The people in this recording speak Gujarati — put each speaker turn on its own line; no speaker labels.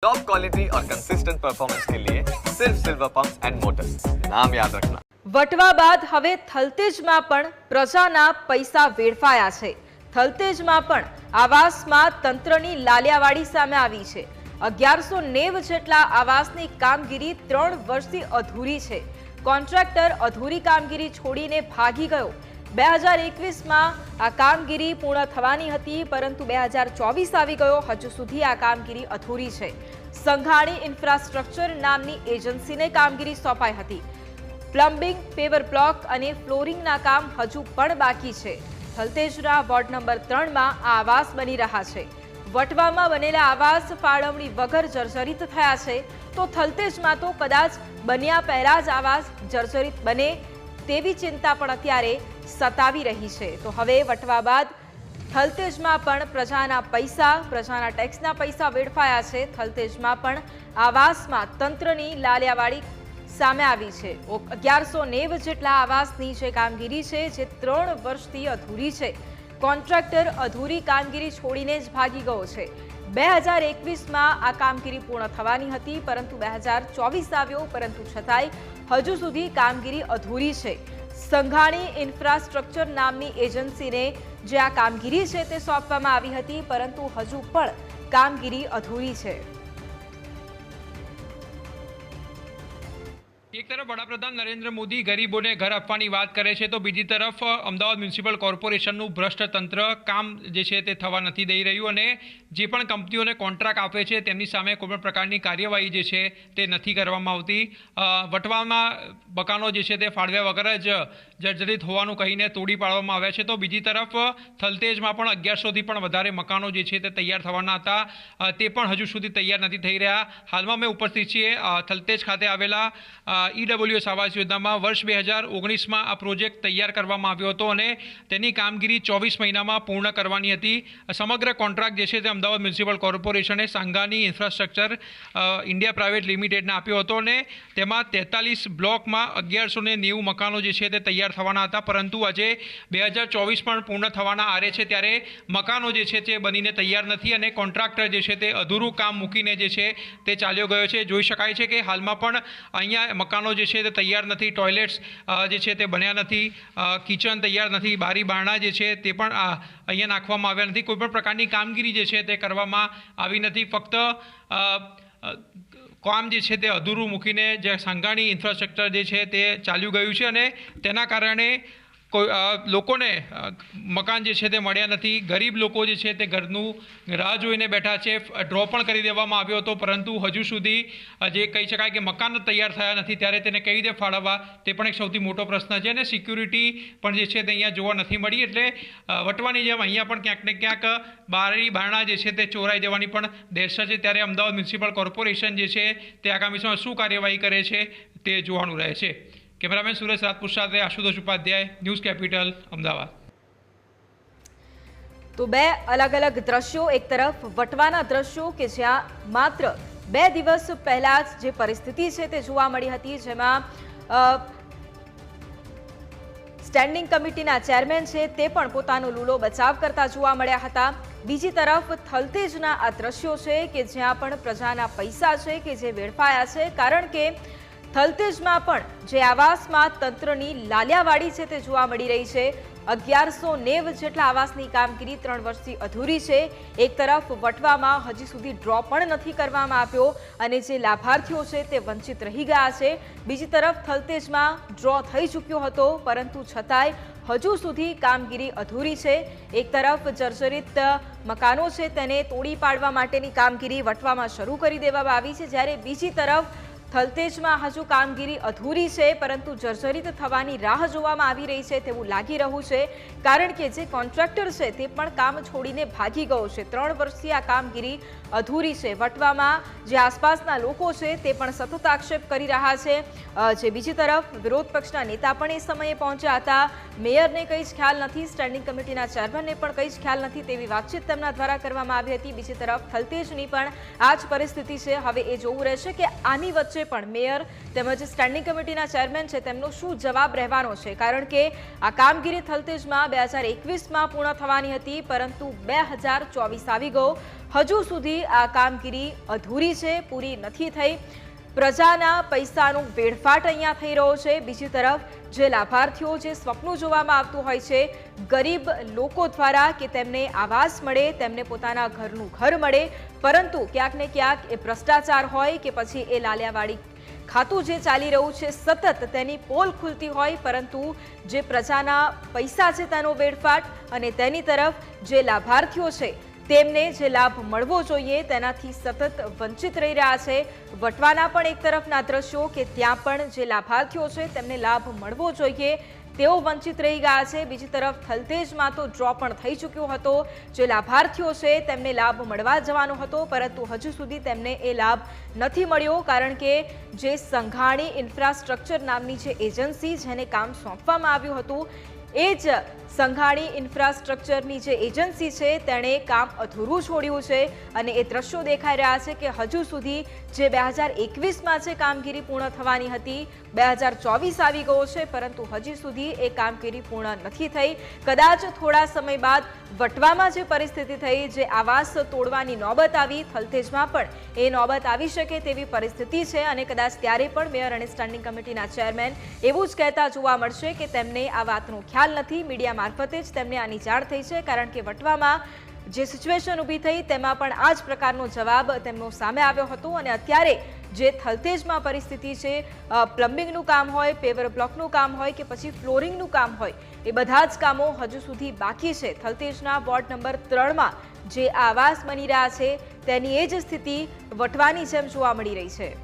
टॉप क्वालिटी और कंसिस्टेंट परफॉर्मेंस के लिए सिर्फ सिल्वर पंप्स एंड मोटर्स, नाम याद रखना।
વટવા બાદ હવે થલતેજમાં પણ પ્રજાના પૈસા વેડફાયા છે। થલતેજમાં પણ આવાસમાં તંત્રની લાલિયાવાડી સામે આવી છે। 1190 જેટલા આવાસની કામગીરી 3 વર્ષથી અધૂરી છે। કોન્ટ્રાક્ટર અધૂરી કામગીરી છોડીને ભાગી ગયો। 2021માં આ કામગીરી પૂર્ણ થવાની હતી, પરંતુ 2024 આવી ગયો, હજુ સુધી આ કામગીરી અધૂરી છે। સંઘાણી ઇન્ફ્રાસ્ટ્રક્ચર નામની એજન્સીને કામગીરી સોંપાઈ હતી। પ્લમ્બિંગ, પેવર બ્લોક અને ફ્લોરિંગના કામ હજુ પણ બાકી છે। થલતેજના વોર્ડ નંબર 3માં આ આવાસ બની રહ્યા છે। વટવામાં બનેલા આવાસ ફાળવણી વગર જર્જરિત થયા છે, તો થલતેજમાં તો કદાચ બન્યા પહેલા જ આવાસ જર્જરિત બને તેવી ચિંતા પણ અત્યારે સતાવી રહી છે। તો હવે વટવા બાદ થલતેજમાં પણ પ્રજાના પૈસા, પ્રજાના ટેક્સના પૈસા વેડફાયા છે। થલતેજમાં પણ આવાસમાં તંત્રની લાલિયાવાડી સામે આવી છે। 1190 જેટલા આવાસની જે કામગીરી છે, જે 3 વર્ષથી અધૂરી છે। કોન્ટ્રાક્ટર અધૂરી કામગીરી છોડીને જ ભાગી ગયો છે। 2021માં આ કામગીરી પૂર્ણ થવાની હતી, પરંતુ 2024 આવ્યો, પરંતુ છતાંય હજુ સુધી કામગીરી અધૂરી છે। સંઘાણી ઇન્ફ્રાસ્ટ્રક્ચર નામની એજન્સીને જે આ કામગીરી છે તે સોંપવામાં આવી હતી, પરંતુ હજુ પણ કામગીરી અધૂરી છે।
એક તરફ વડાપ્રધાન નરેન્દ્ર મોદી ગરીબોને ઘર આપવાની વાત કરે છે, તો બીજી તરફ અમદાવાદ મ્યુનિસિપલ કોર્પોરેશનનું ભ્રષ્ટ તંત્ર કામ જે છે તે થવા નથી દઈ રહ્યું, અને જે પણ કંપનીઓને કોન્ટ્રાક્ટ આપે છે તેમની સામે કોઈપણ પ્રકારની કાર્યવાહી જે છે તે નથી કરવામાં આવતી। વટવામાં મકાનો જે છે તે ફાળવ્યા વગર જ જર્જરિત હોવાનું કહીને તોડી પાડવામાં આવ્યા છે, તો બીજી તરફ થલતેજમાં પણ 1100થી પણ વધારે મકાનો જે છે તે તૈયાર થવાના હતા, તે પણ હજુ સુધી તૈયાર નથી થઈ રહ્યા। હાલમાં મેં ઉપસ્થિત છીએ થલતેજ ખાતે આવેલા EWS આવાસ યોજનામાં વર્ષ 2019માં આ પ્રોજેક્ટ તૈયાર કરવામાં આવ્યો હતો, અને તેની કામગીરી 24 મહિનામાં પૂર્ણ કરવાની હતી। સમગ્ર કોન્ટ્રાક્ટ જે છે તે અમદાવાદ મ્યુનિસિપલ કોર્પોરેશને સાંગાની ઇન્ફ્રાસ્ટ્રક્ચર ઇન્ડિયા પ્રાઇવેટ લિમિટેડને આપ્યો હતો, અને તેમાં 43 બ્લોકમાં 1190 મકાનો જે છે તે તૈયાર થવાના હતા, પરંતુ આજે 2024 પણ પૂર્ણ થવાના આરે છે, ત્યારે મકાનો જે છે તે બનીને તૈયાર નથી, અને કોન્ટ્રાક્ટર જે છે તે અધૂરું કામ મૂકીને જે છે તે ચાલ્યો ગયો છે। જોઈ શકાય છે કે હાલમાં પણ અહીંયા મકાનો જે છે તે તૈયાર નથી, ટોયલેટ્સ જે છે તે બન્યા નથી, કિચન તૈયાર નથી, બારી બારણા જે છે તે પણ અહીંયા નાખવામાં આવ્યા નથી, કોઈપણ પ્રકારની કામગીરી જે છે તે કરવામાં આવી નથી। ફક્ત કામ જે છે તે અધૂરું મૂકીને જે સંઘાણી ઇન્ફ્રાસ્ટ્રક્ચર જે છે તે ચાલ્યું ગયું છે, અને તેના કારણે કોઈ લોકોને મકાન જે છે તે મળ્યા નથી। ગરીબ લોકો જે છે તે ઘરનું રાહ જોઈને બેઠા છે। ડ્રો પણ કરી દેવામાં આવ્યો હતો, પરંતુ હજુ સુધી જે કહી શકાય કે મકાન તૈયાર થયા નથી, ત્યારે તેને કઈ રીતે ફાળવવા તે પણ એક સૌથી મોટો પ્રશ્ન છે, અને સિક્યુરિટી પણ જે છે તે અહીંયા જોવા નથી મળી। એટલે વટવાની જેમ અહીંયા પણ ક્યાંક ને ક્યાંક બારી બારણા જે છે તે ચોરાઈ જવાની પણ દહેશત છે, ત્યારે અમદાવાદ મ્યુનિસિપલ કોર્પોરેશન જે છે તે આગામી સમયમાં શું કાર્યવાહી કરે છે તે જોવાનું રહે છે। કેમેરામેન સુરેશ રાજપૂત સાથે આશુતોષ ઉપાધ્યાય, ન્યૂઝ કેપિટલ, અમદાવાદ।
તો બે અલગ અલગ દ્રશ્યો, એક તરફ વટવાના દ્રશ્યો કે જ્યાં માત્ર 2 દિવસ પહેલા જ જે પરિસ્થિતિ છે તે જોવા મળી હતી, જેમાં સ્ટેન્ડિંગ કમિટીના ચેરમેન છે તે પણ પોતાનો લૂલો બચાવ કરતા જોવા મળ્યા હતા। બીજી તરફ થલતેજના આ દ્રશ્યો છે કે જ્યાં પણ પ્રજાના પૈસા છે કે જે વેડફાયા છે, કારણ કે થલતેજમાં પણ જે આવાસમાં તંત્રની લાલિયાવાડી છે તે જોવા મળી રહી છે। 1190 જેટલા આવાસની કામગીરી 3 વર્ષથી અધૂરી છે। એક તરફ વટવામાં હજી સુધી ડ્રો પણ નથી કરવામાં આવ્યો, અને જે લાભાર્થીઓ છે તે વંચિત રહી ગયા છે। બીજી તરફ થલતેજમાં ડ્રો થઈ ચૂક્યો હતો, પરંતુ છતાંય હજુ સુધી કામગીરી અધૂરી છે। એક તરફ જર્જરિત મકાનો છે તેને તોડી પાડવા માટેની કામગીરી વટવામાં શરૂ કરી દેવામાં આવી છે, જ્યારે બીજી તરફ થલતેજમાં હજુ કામગીરી અધૂરી છે, પરંતુ જર્જરિત થવાની રાહ જોવામાં આવી રહી છે તેવું લાગી રહ્યું છે, કારણ કે જે કોન્ટ્રાક્ટર છે તે પણ કામ છોડીને ભાગી ગયો છે। 3 વર્ષથી આ કામગીરી અધૂરી છે। વટવામાં જે આસપાસના લોકો છે તે પણ સતત આક્ષેપ કરી રહ્યા છે। જે બીજી તરફ વિરોધ પક્ષના નેતા પણ એ સમયે પહોંચ્યા હતા, મેયરને કંઈ જ ખ્યાલ નથી, સ્ટેન્ડિંગ કમિટીના ચેરમેનને પણ કંઈ જ ખ્યાલ નથી તેવી વાતચીત તેમના દ્વારા કરવામાં આવી હતી. બીજી તરફ થલતેજની પણ આ જ પરિસ્થિતિ છે. હવે એ જોવું રહેશે કે આની વચ્ચે પણ મેયર તેમજ સ્ટેન્ડિંગ કમિટીના ચેરમેન છે તેમનો શું જવાબ રહેવાનો છે, કારણ કે આ કામગીરી થલતેજમાં 2021માં પૂર્ણ થવાની હતી, પરંતુ 2024 આવી ગયો, હજુ સુધી આ કામગીરી અધૂરી છે, પૂરી નથી થઈ. પ્રજાના પૈસાનો વેડફાટ અહીંયા થઈ રહ્યો છે. બીજી તરફ જે લાભાર્થીઓ જે સ્વપ્ન જોવામાં આવતું હોય છે ગરીબ લોકો દ્વારા કે તેમને આવાસ મળે, તેમને પોતાના ઘરનું ઘર મળે, પરંતુ ક્યાંક ને ક્યાંક એ ભ્રષ્ટાચાર હોય કે પછી એ લાલિયાવાડી ખાતું જે ચાલી રહ્યું છે સતત તેની પોલ ખુલતી હોય, પરંતુ જે પ્રજાના પૈસા છે તેનો વેડફાટ અને તેની તરફ જે લાભાર્થીઓ છે તેમને જે લાભ મળવો જોઈએ તેનાથી સતત વંચિત રહી રહ્યા છે. વટવાના પણ એક તરફના દ્રશ્યો કે ત્યાં પણ જે લાભાર્થીઓ છે તેમને લાભ મળવો જોઈએ તેઓ વંચિત રહી ગયા છે. બીજી તરફ થલતેજમાં તો ડ્રો પણ થઈ ચૂક્યો હતો, જે લાભાર્થીઓ છે તેમને લાભ મળવા જવાનો હતો, પરંતુ હજુ સુધી તેમને એ લાભ નથી મળ્યો, કારણ કે જે સંઘાણી ઇન્ફ્રાસ્ટ્રક્ચર નામની જે એજન્સી જેને કામ સોંપવામાં આવ્યું હતું એ જ સંઘાણી ઇન્ફ્રાસ્ટ્રક્ચરની જે એજન્સી છે તેણે કામ અધૂરું છોડ્યું છે અને એ દ્રશ્યો દેખાઈ રહ્યા છે કે હજુ સુધી જે 2021માં જે કામગીરી પૂર્ણ થવાની હતી 2024 આવી ગયો છે, પરંતુ હજી સુધી એ કામગીરી પૂર્ણ નથી થઈ. કદાચ થોડા સમય બાદ વટવામાં જે પરિસ્થિતિ થઈ, જે આવાસ તોડવાની નોબત આવી, થલતેજમાં પણ એ નોબત આવી શકે તેવી પરિસ્થિતિ છે અને કદાચ ત્યારે પણ મેયર અને સ્ટેન્ડિંગ કમિટીના ચેરમેન એવું જ કહેતા જોવા મળશે કે તેમને આ વાતનો ખ્યાલ નથી. મીડિયા મારફતે જ તેમને આની જાણ થઈ છે, કારણ કે વટવામાં જે સિચ્યુએશન ઊભી થઈ તેમાં પણ આ જ પ્રકારનો જવાબ તેમનો સામે આવ્યો હતો અને અત્યારે જે થલતેજમાં પરિસ્થિતિ છે, પ્લમ્બિંગનું કામ હોય, પેવર બ્લોકનું કામ હોય કે પછી ફ્લોરિંગનું કામ હોય, એ બધા જ કામો હજુ સુધી બાકી છે. થલતેજના વોર્ડ નંબર 3માં જે આવાસ બની રહ્યા છે તેની એ જ સ્થિતિ વટવાની જેમ જોવા મળી રહી છે.